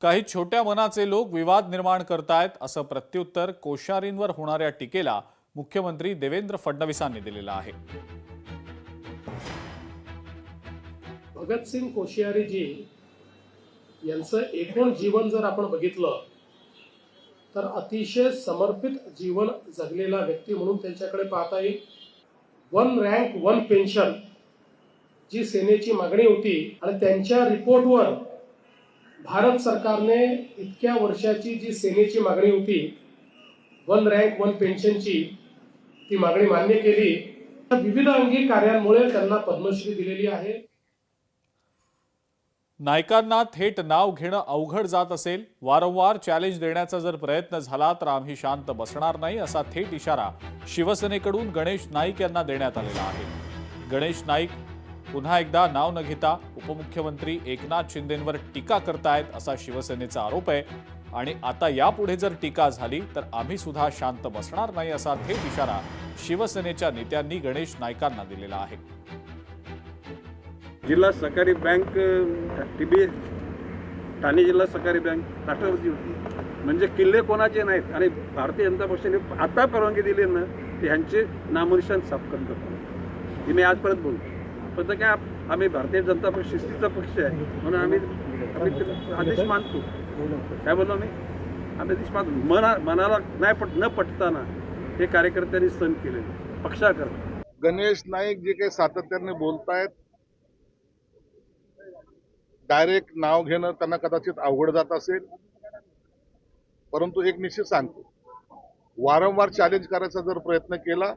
काही छोट्या मनाचे लोक विवाद निर्माण करतायत असं प्रत्युत्तर कोश्यारींवर होणाऱ्या टीकेला मुख्यमंत्री देवेंद्र फडणवीसांनी दिलेलं आहे। भगतसिंग कोश्यारी जी यांचं एकूण जीवन जर आपण बघितलं तर अतिशय समर्पित जीवन जगलेला व्यक्ती म्हणून त्यांच्याकडे पाहता येईल। 1 रँक 1 पेन्शन जी सेनेची मागणी होती आणि त्यांच्या रिपोर्टवर भारत सरकारने इतक्या वर्षाची जी सेनेची मागणी होती 1 रँक 1 पेन्शनची ती मागणी मान्य केली। विविध अंगी कार्यांमुळे त्यांना पद्मश्री दिलेली आहे। नायकांना थेट नाव घेणं अवघड जात असेल, वारंवार चॅलेंज देण्याचा जर प्रयत्न झाला तर आम्ही शांत बसणार नाही असा थेट इशारा शिवसेनेकडून गणेश नाईक यांना देण्यात आलेला आहे। गणेश नाईक पुन्हा एकदा नाव न घेता उपमुख्यमंत्री एकनाथ शिंदेंवर टीका करतायत असा शिवसेनेचा आरोप आहे आणि आता यापुढे जर टीका झाली तर आम्ही सुद्धा शांत बसणार नाही असा थेट इशारा शिवसेनेच्या नेत्यांनी गणेश नाईकांना दिलेला आहे। जिल्हा सहकारी बँक टीबी ठाणे जिल्हा सहकारी बँक राष्ट्रवादी होती, म्हणजे किल्ले कोणाचे नाहीत आणि भारतीय जनता पक्षाने आता परवानगी दिली ना ते ह्यांचे नामनिशान साफ करतात। हे मी आजपर्यंत बोलतो पण काय आम्ही भारतीय जनता पक्ष शिस्तीचा पक्ष आहे म्हणून आम्ही आदेश मानतो। काय बोललो आम्ही आदेश मानतो। मनाला नाही न पटताना हे कार्यकर्त्यांनी सण केले पक्षाकरता। गणेश नाईक जे काही सातत्याने बोलतायत, डायरेक्ट नाव घेणं त्यांना कदाचित अवघड जात असेल, परंतु एक निश्चित सांगतो, वारंवार चॅलेंज करायचा जर प्रयत्न केला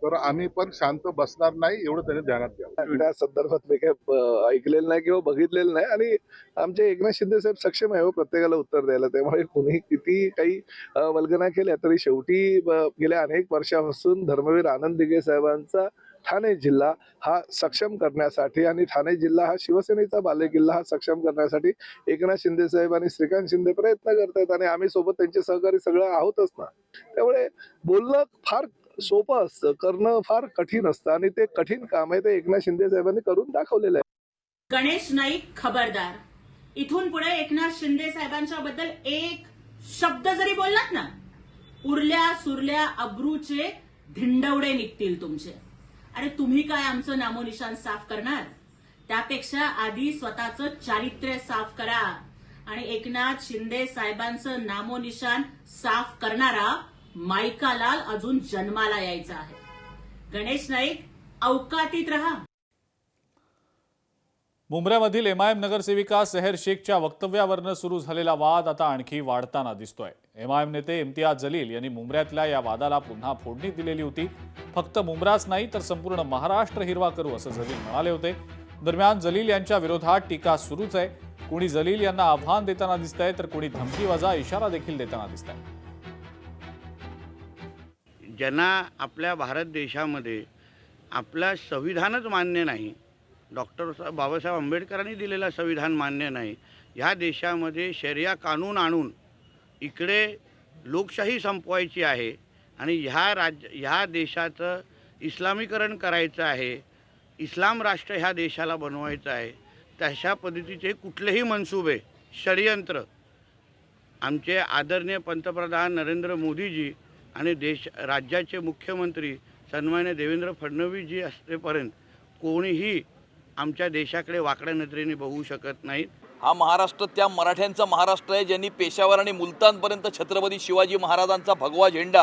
तर आम्ही पण शांत बसणार नाही एवढं त्यांनी ध्यानात घ्यावं। त्या संदर्भात मी काही ऐकलेलं नाही किंवा बघितलेलं नाही आणि आमचे एकनाथ शिंदे साहेब सक्षम आहे प्रत्येकाला उत्तर द्यायला। त्यामुळे कुणी किती काही वल्गना केल्या तरी शेवटी गेल्या अनेक वर्षापासून धर्मवीर आनंद दिघे साहेबांचा ठाणे जिल्हा हा सक्षम करण्यासाठी आणि ठाणे जिल्हा हा शिवसेनेचा बालेकिल्ला हा सक्षम करण्यासाठी एकनाथ शिंदे साहेब आणि श्रीकांत शिंदे प्रयत्न करतात आणि आम्ही सोबत त्यांचे सहकारी सगळं आहोतच ना। त्यामुळे बोलणं फार सोपं असतं, करणं फार कठीण असतं आणि ते कठीण काम आहे ते एकनाथ शिंदे साहेबांनी करून दाखवलेलं आहे। गणेश नाईक खबरदार, इथून पुढे एकनाथ शिंदे साहेबांच्या बद्दल एक शब्द जरी बोललात ना, उरल्या सुरल्या अब्रूचे धिंडवडे निघतील तुमचे। आणि तुम्ही काय आमचं नामोनिशान साफ करणार? त्यापेक्षा आधी स्वतःचं चारित्र्य साफ करा आणि एकनाथ शिंदे साहेबांचं नामोनिशान साफ करणारा मायकालाल अजून जन्माला यायचा आहे। गणेश नाईक अवकातीत रहा। मुंब्र्यामधील एमआयएम नगरसेविका सेहर शेखच्या वक्तव्यावरनं सुरू झालेला वाद आता आणखी वाढताना दिसतोय। एमआयएम नेते इम्तियाज जलील यांनी मुंब्र्यातल्या या वादाला पुन्हा फोडणी दिलेली होती। फक्त मुंब्राच नाही तर संपूर्ण महाराष्ट्र हिरवा करू असं जलील म्हणाले होते। दरम्यान जलील यांच्या विरोधात टीका सुरूच आहे। कुणी जलील यांना आव्हान देताना दिसतंय तर कुणी धमकीवजा इशारा देखील देताना दिसतंय। ज्यांना आपल्या भारत देशामध्ये आपलं संविधानच मान्य नाही, डॉक्टर बाबासाहेब आंबेडकरांनी दिलेलं संविधान मान्य नाही, ह्या देशामध्ये शरिया कानून आणून इकडे लोकशाही संपवायची आहे आणि ह्या देशाचं इस्लामीकरण करायचं आहे, इस्लाम राष्ट्र ह्या देशाला बनवायचं आहे, तशा पद्धतीचे कुठलेही मनसुबे षडयंत्र आमचे आदरणीय पंतप्रधान नरेंद्र मोदीजी आणि राज्याचे मुख्यमंत्री सन्माननीय देवेंद्र फडणवीसजी असतेपर्यंत कोणीही आमच्या देशाकडे वाकड्या नजरेने बघू शकत नाहीत। हा महाराष्ट्र त्या मराठ्यांचा महाराष्ट्र आहे ज्यांनी पेशावर आणि मुलतानपर्यंत छत्रपती शिवाजी महाराजांचा भगवा झेंडा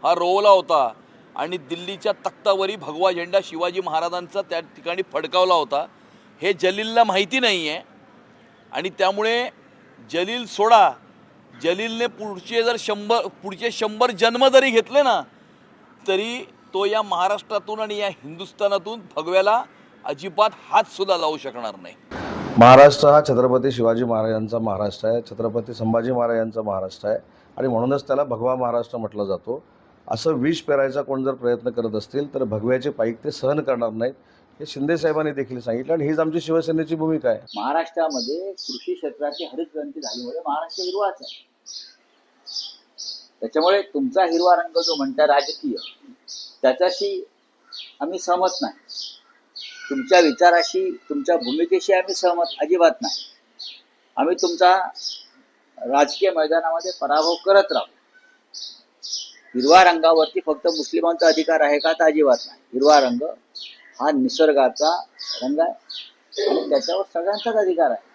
हा रोवला होता आणि दिल्लीच्या तख्तावरी भगवा झेंडा शिवाजी महाराजांचा त्या ठिकाणी फडकावला होता। हे जलीलला माहिती नाही आहे आणि त्यामुळे जलील सोडा, जलीलने पुढचे 100 जन्म जरी घेतले ना तरी तो या महाराष्ट्रातून आणि या हिंदुस्थानातून भगव्याला अजिबात हात सुद्धा लावू शकणार नाही। महाराष्ट्र हा छत्रपती शिवाजी महाराजांचा महाराष्ट्र आहे, छत्रपती संभाजी महाराजांचा महाराष्ट्र आहे आणि म्हणूनच त्याला भगवा महाराष्ट्र म्हटलं जातो। असं विष पेरायचा कोण जर प्रयत्न करत असतील तर भगव्याचे पाईक ते सहन करणार नाहीत, हे शिंदे साहेबांनी देखील सांगितलं आणि हीच आमची शिवसेनेची भूमिका आहे। महाराष्ट्रामध्ये कृषी क्षेत्राची हरित क्रांती झाल्यामुळे महाराष्ट्र हिरवाच आहे। त्याच्यामुळे तुमचा हिरवा रंग जो म्हणता राजकीय, त्याच्याशी आम्ही सहमत नाही, तुमच्या विचाराशी तुमच्या भूमिकेशी आम्ही सहमत अजिबात नाही। आम्ही तुमचा राजकीय मैदानामध्ये पराभव करत राहू. हिरवा रंगावरती फक्त मुस्लिमांचा अधिकार आहे का? तर अजिबात नाही. हिरवा रंग हा निसर्गाचा रंग आहे आणि त्याच्यावर सगळ्यांचाच अधिकार आहे.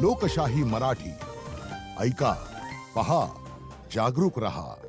लोकशाही मराठी ऐका, पहा, जागरूक रहा.